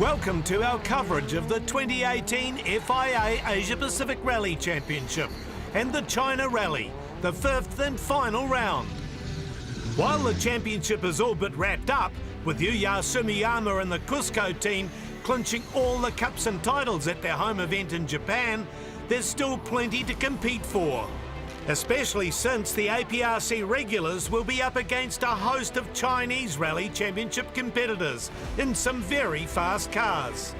Welcome to our coverage of the 2018 FIA Asia Pacific Rally Championship and the China Rally, the fifth and final round. While the championship is all but wrapped up, with Yuya Sumiyama and the Cusco team clinching all the cups and titles at their home event in Japan, there's still plenty to compete for. Especially since the APRC regulars will be up against a host of Chinese Rally Championship competitors in some very fast cars.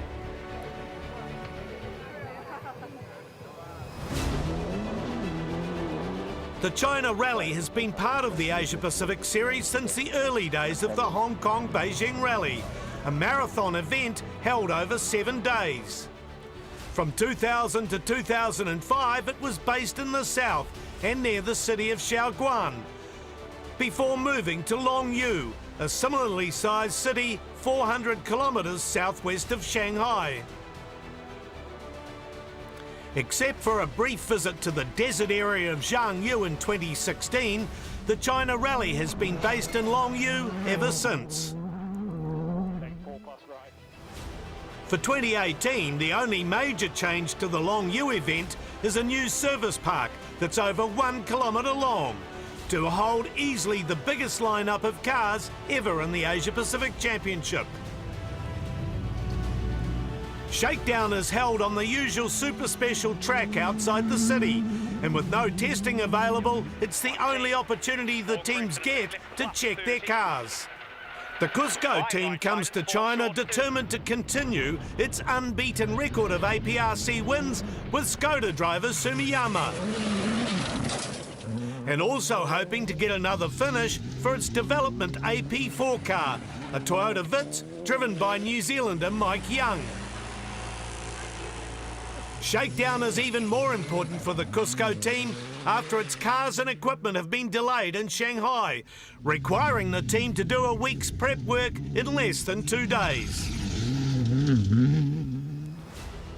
The China Rally has been part of the Asia Pacific Series since the early days of the Hong Kong-Beijing Rally, a marathon event held over 7 days. From 2000 to 2005, it was based in the south and near the city of Shaoguan, before moving to Longyu, a similarly sized city 400 kilometres southwest of Shanghai. Except for a brief visit to the desert area of Zhangyu in 2016, the China Rally has been based in Longyu ever since. For 2018, the only major change to the Longyu event is a new service park that's over 1 kilometre long, to hold easily the biggest lineup of cars ever in the Asia Pacific Championship. Shakedown is held on the usual super special track outside the city, and with no testing available, it's the only opportunity the teams get to check their cars. The Cusco team comes to China determined to continue its unbeaten record of APRC wins with Skoda driver Sumiyama, and also hoping to get another finish for its development AP4 car, a Toyota Vitz driven by New Zealander Mike Young. Shakedown is even more important for the Cusco team after its cars and equipment have been delayed in Shanghai, requiring the team to do a week's prep work in less than 2 days.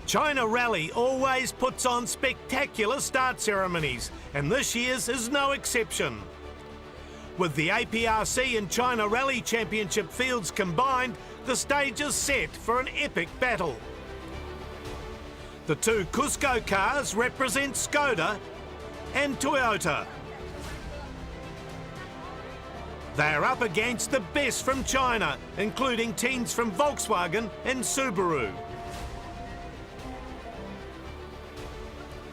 China Rally always puts on spectacular start ceremonies, and this year's is no exception. With the APRC and China Rally Championship fields combined, the stage is set for an epic battle. The two Cusco cars represent Skoda and Toyota. They are up against the best from China, including teams from Volkswagen and Subaru.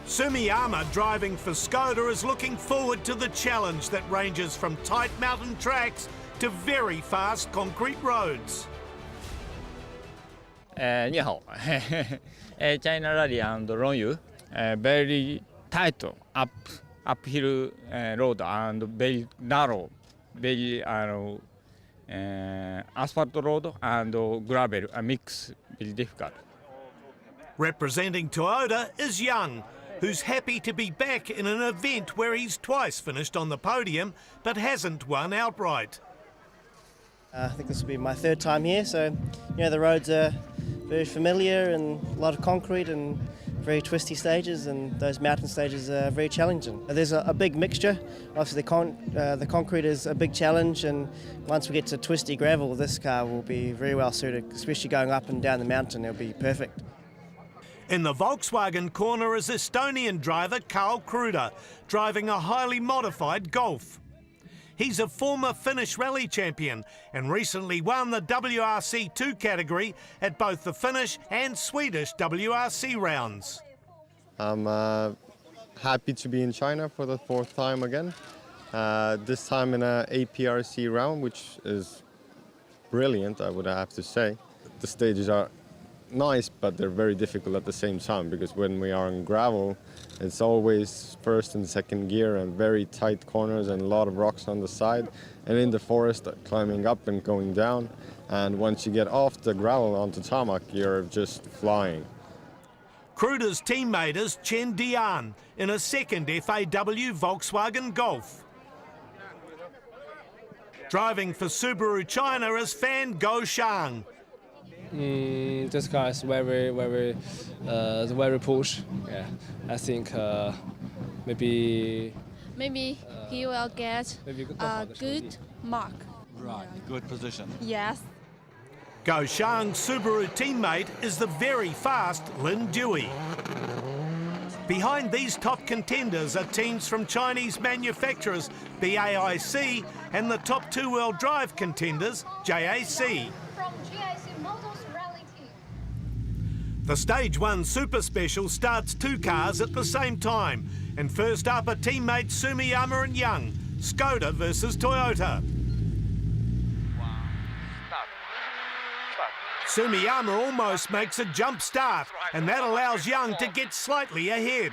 Sumiyama, driving for Skoda, is looking forward to the challenge that ranges from tight mountain tracks to very fast concrete roads. 你好，China Rally and Longyu, very tight uphill road and very narrow, very asphalt road and gravel, a mix, very difficult. Representing Toyota is Young, who's happy to be back in an event where he's twice finished on the podium but hasn't won outright. I think this will be my third time here, so the roads are very familiar and a lot of concrete and very twisty stages, and those mountain stages are very challenging. There's a big mixture. Obviously the concrete is a big challenge, and once we get to twisty gravel, this car will be very well suited, especially going up and down the mountain. It'll be perfect. In the Volkswagen corner is Estonian driver Karl Kruder, driving a highly modified Golf. He's a former Finnish rally champion and recently won the WRC2 category at both the Finnish and Swedish WRC rounds. I'm happy to be in China for the 4th time again, this time in an APRC round, which is brilliant, I would have to say. The stages are nice, but they're very difficult at the same time, because when we are on gravel, it's always first and second gear and very tight corners and a lot of rocks on the side, and in the forest climbing up and going down, and once you get off the gravel onto tarmac, you're just flying. Kruder's teammate is Chen Dian in a second FAW Volkswagen Golf. Driving for Subaru China is Fan Go Shang. This car is very push. Yeah, I think maybe he will get a good mark. Right, good position. Yes. Go Shang's Subaru teammate is the very fast Lin Dewey. Behind these top contenders are teams from Chinese manufacturers BAIC and the top two-wheel drive contenders JAC. From GIC Motors Rally Team. The Stage 1 Super Special starts two cars at the same time, and first up are teammates Sumiyama and Young, Skoda versus Toyota. Sumiyama almost makes a jump start, and that allows Young to get slightly ahead.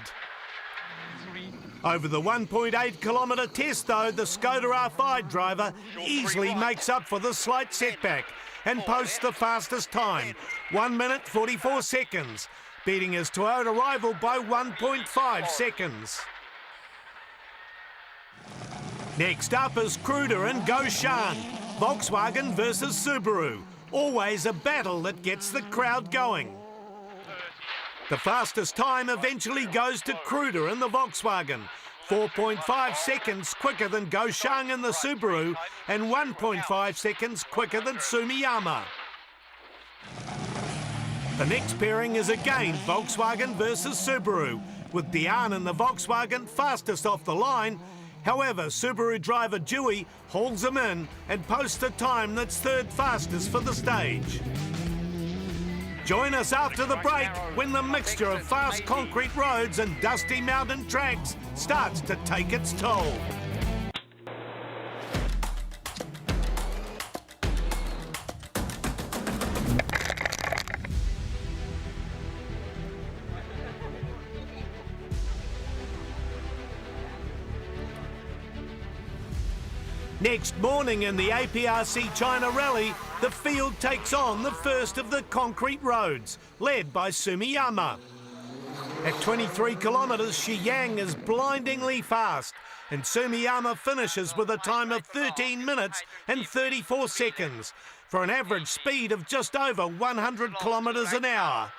Over the 1.8 kilometre test though, the Skoda R5 driver easily makes up for the slight setback and posts the fastest time, 1 minute 44 seconds, beating his Toyota rival by 1.5 seconds. Next up is Kruder and Go Shang, Volkswagen versus Subaru. Always a battle that gets the crowd going. The fastest time eventually goes to Kruder in the Volkswagen, 4.5 seconds quicker than Go Shang in the Subaru and 1.5 seconds quicker than Sumiyama. The next pairing is again Volkswagen versus Subaru, with Dian in the Volkswagen fastest off the line. However, Subaru driver Dewey hauls him in and posts a time that's third fastest for the stage. Join us after the break when the mixture of fast concrete roads and dusty mountain tracks starts to take its toll. Next morning in the APRC China Rally, the field takes on the first of the concrete roads, led by Sumiyama. At 23 kilometres, Shiyang is blindingly fast, and Sumiyama finishes with a time of 13 minutes and 34 seconds, for an average speed of just over 100 kilometres an hour.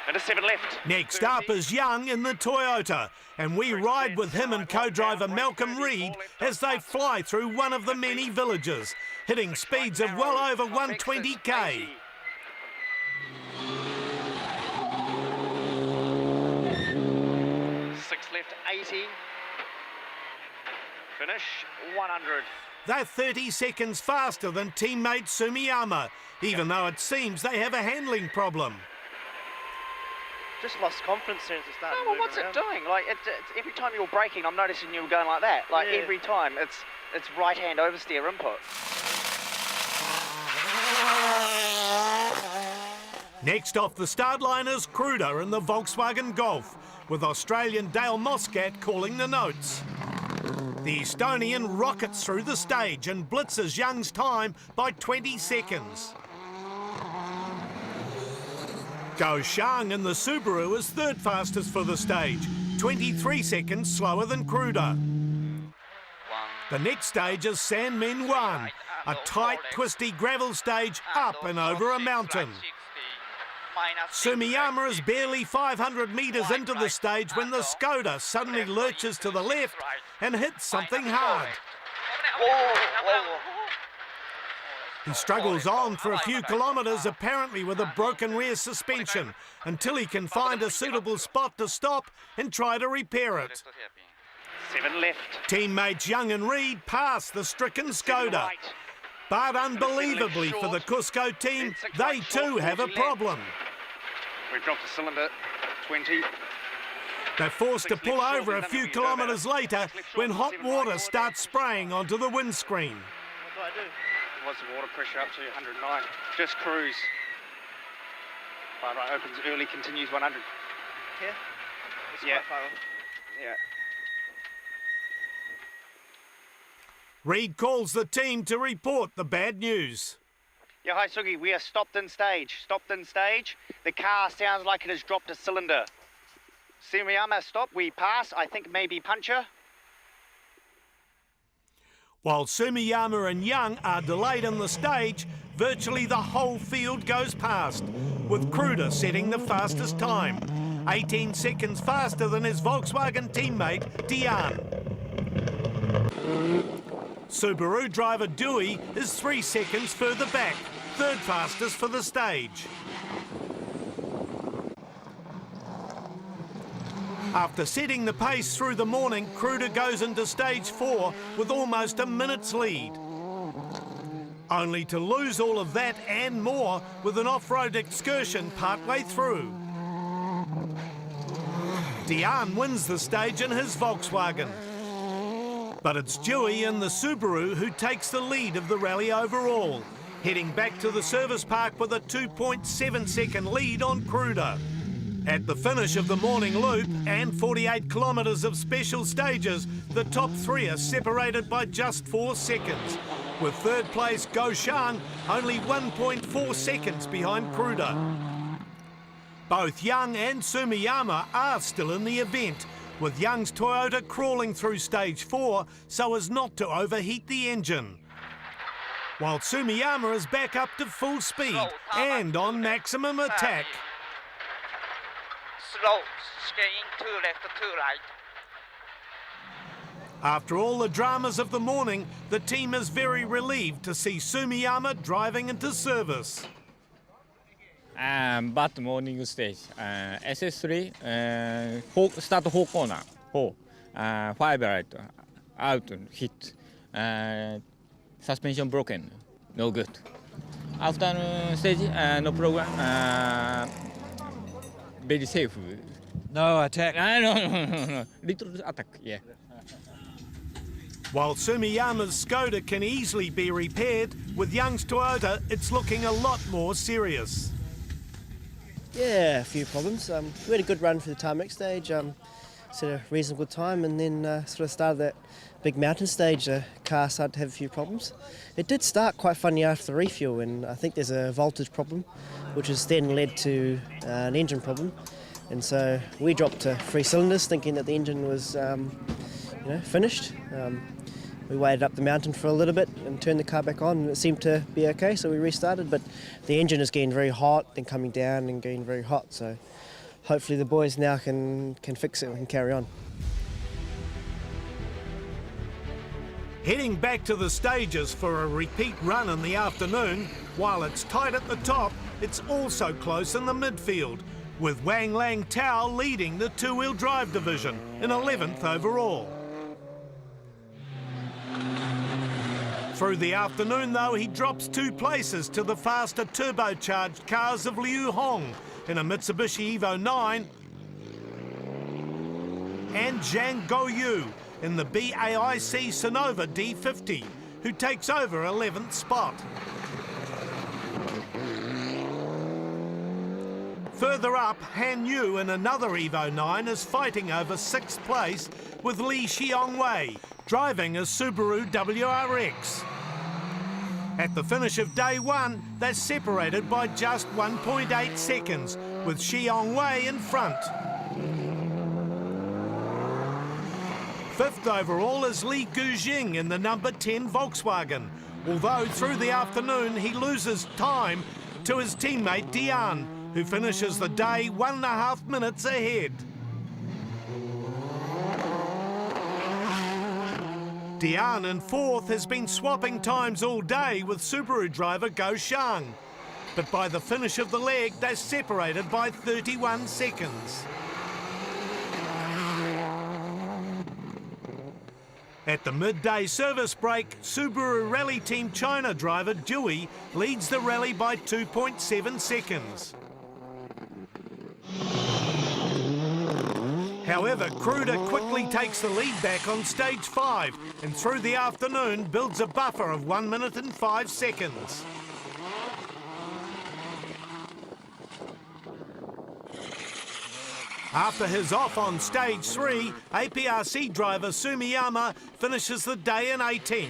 And a 7 left. Next up is Young in the Toyota, and we ride with him and co-driver Malcolm Reed as they fly through one of the many villages, hitting speeds of well over 120k. 6 left, 80. Finish 100. They're 30 seconds faster than teammate Sumiyama, even though it seems they have a handling problem. Just lost confidence soon as it started. No, well, what's it doing? Like, it's every time you're braking, I'm noticing you were going like that. Like, Yeah. every time, it's right-hand oversteer input. Next off the start line is Kruder in the Volkswagen Golf, with Australian Dale Moscat calling the notes. The Estonian rockets through the stage and blitzes Young's time by 20 seconds. Go Shang in the Subaru is third fastest for the stage, 23 seconds slower than Kruder. The next stage is San Min Wan, a tight, twisty gravel stage up and over a mountain. Sumiyama is barely 500 metres into the stage when the Skoda suddenly lurches to the left and hits something hard. He struggles on for a few kilometres, apparently with a broken rear suspension, until he can find a suitable spot to stop and try to repair it. 7 left. Teammates Young and Reed pass the stricken Skoda. But unbelievably for the Cusco team, they too have a problem. We've dropped a cylinder, 20. They're forced to pull over a few kilometres later when hot water starts spraying onto the windscreen. What do I do? What's the water pressure up to? 109. Just cruise. Right, opens early, continues 100. Here? It's Yeah. quite far off. Yeah. Reed calls the team to report the bad news. Yeah, hi Sugi, we are stopped in stage. Stopped in stage. The car sounds like it has dropped a cylinder. Sumiyama stop, we pass, I think maybe puncture. While Sumiyama and Young are delayed on the stage, virtually the whole field goes past, with Kruder setting the fastest time, 18 seconds faster than his Volkswagen teammate, Dian. Subaru driver Dewey is 3 seconds further back, third fastest for the stage. After setting the pace through the morning, Kruder goes into stage 4 with almost a minute's lead. Only to lose all of that and more with an off-road excursion partway through. Diane wins the stage in his Volkswagen. But it's Dewey in the Subaru who takes the lead of the rally overall, heading back to the service park with a 2.7 second lead on Kruder. At the finish of the morning loop and 48 kilometres of special stages, the top 3 are separated by just 4 seconds, with third place Go Shang only 1.4 seconds behind Kruder. Both Young and Sumiyama are still in the event, with Young's Toyota crawling through stage 4 so as not to overheat the engine, while Sumiyama is back up to full speed and on maximum attack. Slow, staying to left, to right. After all the dramas of the morning, the team is very relieved to see Sumiyama driving into service. Bad morning stage. SS3, start 4 corner, 5 right, out, hit. Suspension broken, no good. Afternoon stage, no problem. Very safe. No attack. No. Little attack, yeah. While Sumiyama's Skoda can easily be repaired, with Young's Toyota, it's looking a lot more serious. Yeah, a few problems. We had a good run for the tarmac stage, set a reasonable time, and then sort of started that big mountain stage, the car started to have a few problems. It did start quite funny after the refuel, and I think there's a voltage problem, which has then led to an engine problem. And so we dropped to 3 cylinders, thinking that the engine was finished. We waited up the mountain for a little bit and turned the car back on, and it seemed to be okay, so we restarted. But the engine is getting very hot, then coming down and getting very hot. So hopefully the boys now can fix it and carry on. Heading back to the stages for a repeat run in the afternoon, while it's tight at the top, it's also close in the midfield, with Wang Lang Tao leading the two-wheel drive division in 11th overall. Through the afternoon, though, he drops 2 places to the faster turbocharged cars of Liu Hong in a Mitsubishi Evo 9 and Zhang Guoyu in the BAIC Sonova D50, who takes over 11th spot. Further up, Han Yu in another Evo 9 is fighting over 6th place with Li Xiongwei, driving a Subaru WRX. At the finish of day 1, they're separated by just 1.8 seconds, with Xiongwei in front. 5th overall is Li Gujing in the number 10 Volkswagen, although through the afternoon he loses time to his teammate Diane, who finishes the day 1.5 minutes ahead. Diane in 4th has been swapping times all day with Subaru driver Go Shang, but by the finish of the leg they're separated by 31 seconds. At the midday service break, Subaru Rally Team China driver Dewey leads the rally by 2.7 seconds. However, Kruder quickly takes the lead back on stage 5 and through the afternoon builds a buffer of 1 minute and 5 seconds. After his off on stage 3, APRC driver Sumiyama finishes the day in 18th.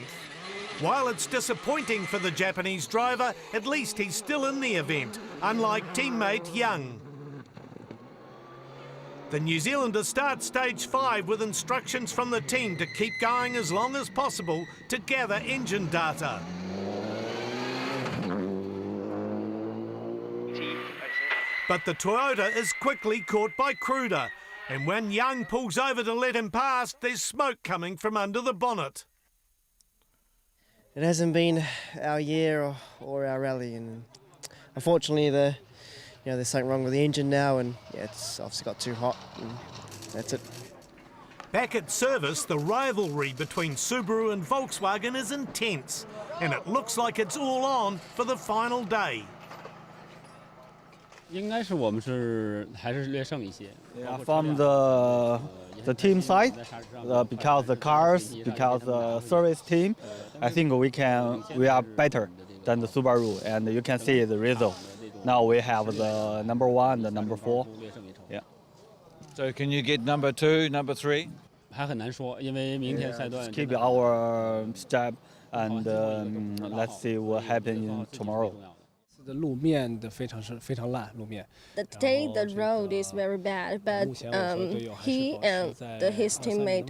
While it's disappointing for the Japanese driver, at least he's still in the event, unlike teammate Young. The New Zealander starts stage 5 with instructions from the team to keep going as long as possible to gather engine data. But the Toyota is quickly caught by Kruder, and when Young pulls over to let him pass, there's smoke coming from under the bonnet. It hasn't been our year or our rally, and unfortunately, there's something wrong with the engine now, and it's obviously got too hot, and that's it. Back at service, the rivalry between Subaru and Volkswagen is intense, and it looks like it's all on for the final day. 应该是我们还是略胜一些。From the team side, because the cars, because the service team, I think we are better than the Subaru, and you can see the result. Now we have the number 1, the number 4. Yeah. So can you get number 2, number 3? 还很难说，因为明天赛段。Keep our step, and let's see what happens tomorrow. 路面的非常烂，路面。Today the road is very bad, but he and his teammate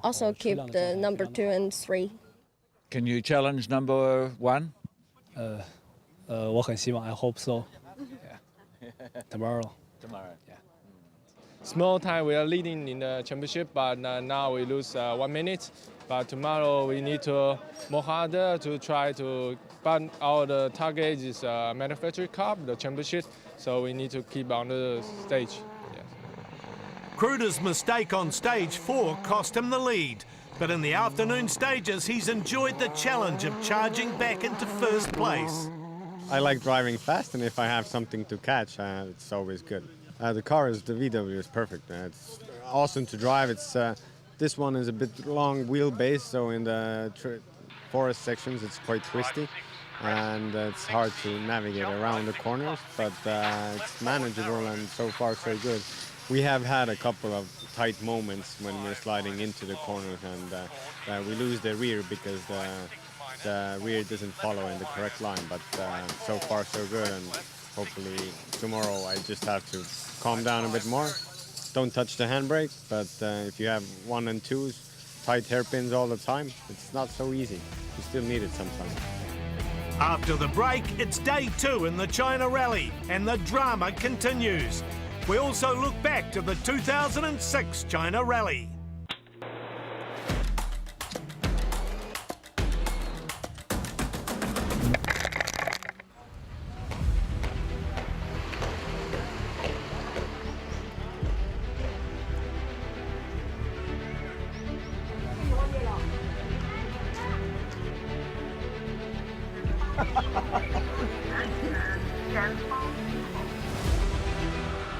also keep the number 2 and 3. Can you challenge number 1? 我很希望 I hope so. Yeah. Tomorrow. Yeah. Small time we are leading in the championship, but now we lose 1 minute. But tomorrow we need to more harder to try to. But our target is manufacturing cup, the championship. So we need to keep on the stage. Yes. Kruder's mistake on stage 4 cost him the lead, but in the afternoon stages he's enjoyed the challenge of charging back into first place. I like driving fast, and if I have something to catch, it's always good. The VW is perfect. It's awesome to drive. This one is a bit long wheelbase, so in the forest sections it's quite twisty, and it's hard to navigate around the corners, but it's manageable, and so far so good. We have had a couple of tight moments when we're sliding into the corners, and we lose the rear because the rear doesn't follow in the correct line, but so far so good, and hopefully tomorrow I just have to calm down a bit more. Don't touch the handbrake, but if you have 1 and 2s, tight hairpins all the time, it's not so easy. You still need it sometimes. After the break, it's day 2 in the China Rally, and the drama continues. We also look back to the 2006 China Rally.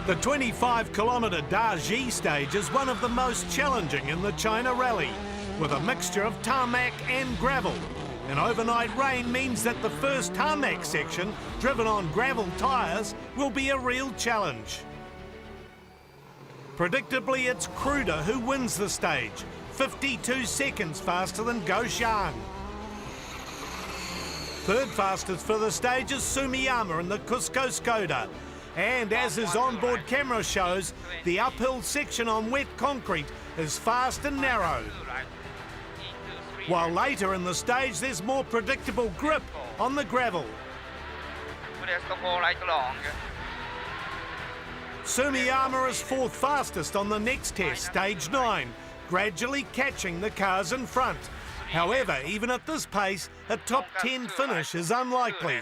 The 25-kilometre Daji stage is one of the most challenging in the China Rally, with a mixture of tarmac and gravel. And overnight rain means that the first tarmac section, driven on gravel tyres, will be a real challenge. Predictably, it's Kruder who wins the stage, 52 seconds faster than Goshan. Third fastest for the stage is Sumiyama in the Cusco Skoda. And as his onboard camera shows, the uphill section on wet concrete is fast and narrow. While later in the stage, there's more predictable grip on the gravel. Sumiyama is 4th fastest on the next test, stage 9, gradually catching the cars in front. However, even at this pace, a top 10 finish is unlikely.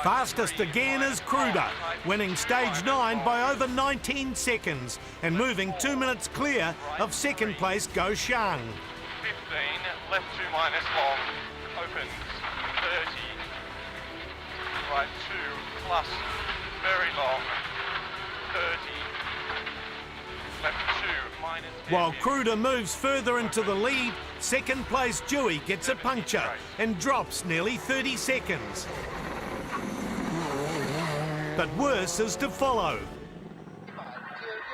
Fastest again is Kruder, winning stage 9 by over 19 seconds and moving 2 minutes clear of second place Goshan. 15, left 2 minus long, opens 30, right 2 plus very long, 30, left 2 minus 10. While Kruder moves further into the lead, second place Dewey gets a puncture and drops nearly 30 seconds. But worse is to follow.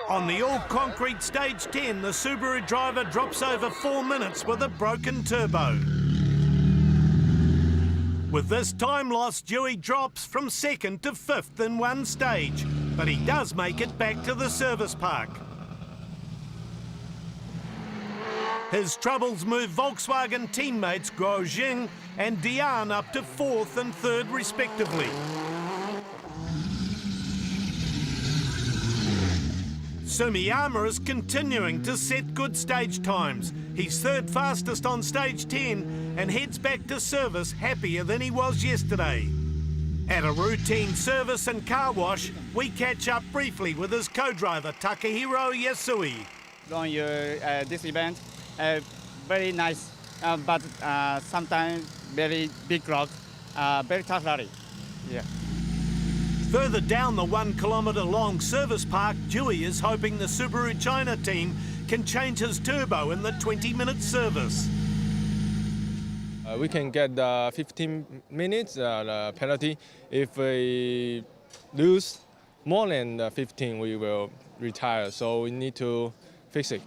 On the all-concrete stage 10, the Subaru driver drops over 4 minutes with a broken turbo. With this time loss, Dewey drops from 2nd to 5th in one stage, but he does make it back to the service park. His troubles move Volkswagen teammates Guo Jing and Dian up to 4th and 3rd respectively. Sumiyama is continuing to set good stage times. He's third fastest on stage 10 and heads back to service happier than he was yesterday. At a routine service and car wash, we catch up briefly with his co-driver Takahiro Yasui. On this event, very nice, but sometimes very big crowd, very tough rally. Yeah. Further down the 1 kilometre long service park, Dewey is hoping the Subaru China team can change his turbo in the 20-minute service. We can get 15 minutes penalty. If we lose more than 15, we will retire. So we need to fix it.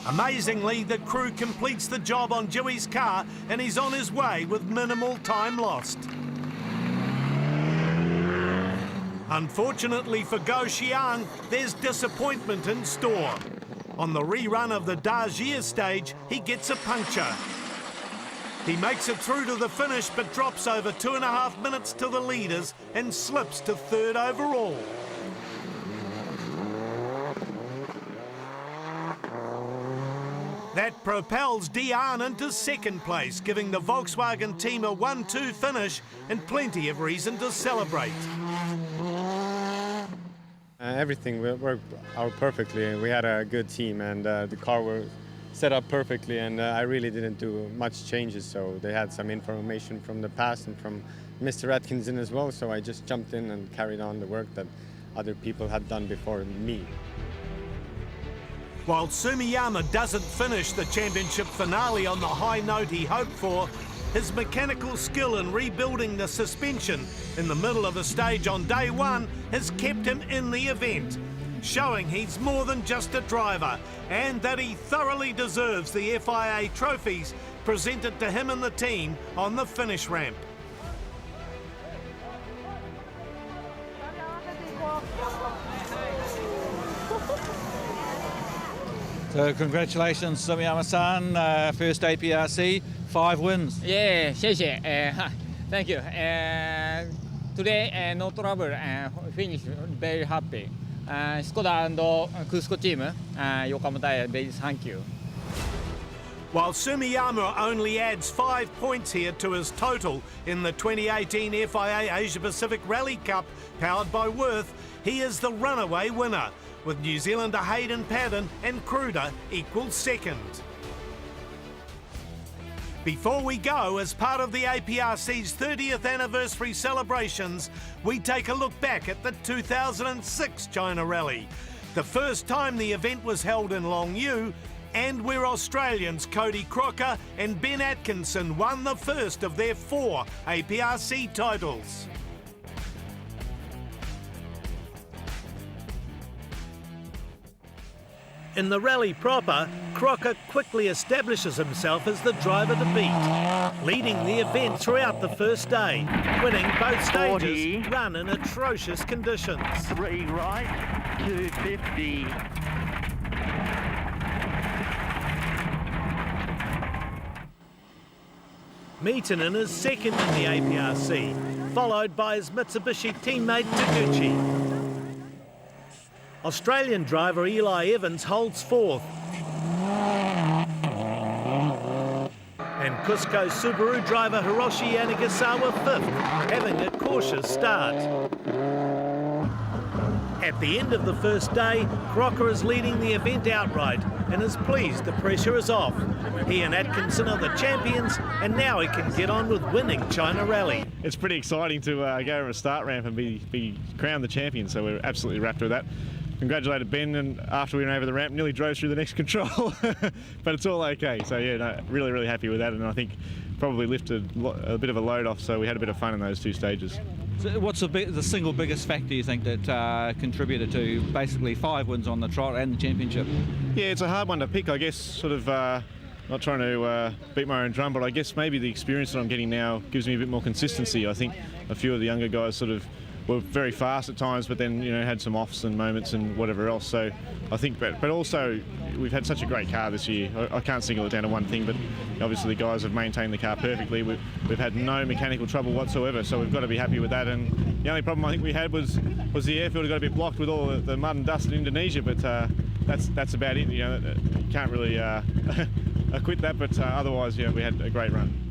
Amazingly, the crew completes the job on Dewey's car and he's on his way with minimal time lost. Unfortunately for Go Xiang, there's disappointment in store. On the rerun of the Dajie stage, he gets a puncture. He makes it through to the finish but drops over 2.5 minutes to the leaders and slips to third overall. That propels Dian into second place, giving the Volkswagen team a 1-2 finish and plenty of reason to celebrate. Everything worked out perfectly. We had a good team and the car was set up perfectly, and I really didn't do much changes, so they had some information from the past and from Mr. Atkinson as well, so I just jumped in and carried on the work that other people had done before me. While Sumiyama doesn't finish the championship finale on the high note he hoped for, his mechanical skill in rebuilding the suspension in the middle of the stage on day one has kept him in the event, showing he's more than just a driver and that he thoroughly deserves the FIA trophies presented to him and the team on the finish ramp. So congratulations, Sumiyama-san, first APRC, 5 wins. Yeah, 谢谢. Thank you. Today, no trouble, finish very happy. Skoda and Cusco team, Yokohama, very thank you. While Sumiyama only adds 5 points here to his total in the 2018 FIA Asia Pacific Rally Cup powered by Worth, he is the runaway winner, with New Zealander Hayden Paddon and Kruder equal second. Before we go, as part of the APRC's 30th anniversary celebrations, we take a look back at the 2006 China Rally, the first time the event was held in Longyu, and where Australians Cody Crocker and Ben Atkinson won the first of their 4 APRC titles. In the rally proper, Crocker quickly establishes himself as the driver to beat, leading the event throughout the first day, winning both stages 40, run in atrocious conditions. 3 right, 250. Meetonen is second in the APRC, followed by his Mitsubishi teammate Taguchi. Australian driver Eli Evans holds 4th. And Cusco Subaru driver Hiroshi Yanagisawa 5th, having a cautious start. At the end of the first day, Crocker is leading the event outright and is pleased the pressure is off. He and Atkinson are the champions, and now he can get on with winning China Rally. It's pretty exciting to go over a start ramp and be crowned the champion, so we're absolutely wrapped with that. Congratulated Ben, and after we went over the ramp, nearly drove through the next control, but it's all okay. So yeah, no, really happy with that, and I think probably lifted a bit of a load off, so we had a bit of fun in those 2 stages. So what's the single biggest factor you think that contributed to basically 5 wins on the trot and the championship? Yeah, it's a hard one to pick, I guess, sort of not trying to beat my own drum, but I guess maybe the experience that I'm getting now gives me a bit more consistency. I think a few of the younger guys sort of were very fast at times, but then had some offs and moments and whatever else. So I think, but also we've had such a great car this year. I can't single it down to one thing, but obviously the guys have maintained the car perfectly. We've had no mechanical trouble whatsoever, so we've got to be happy with that. And the only problem I think we had was the airfield got a bit blocked with all the mud and dust in Indonesia, but that's about it. You know, you can't really acquit that, but otherwise, yeah, we had a great run.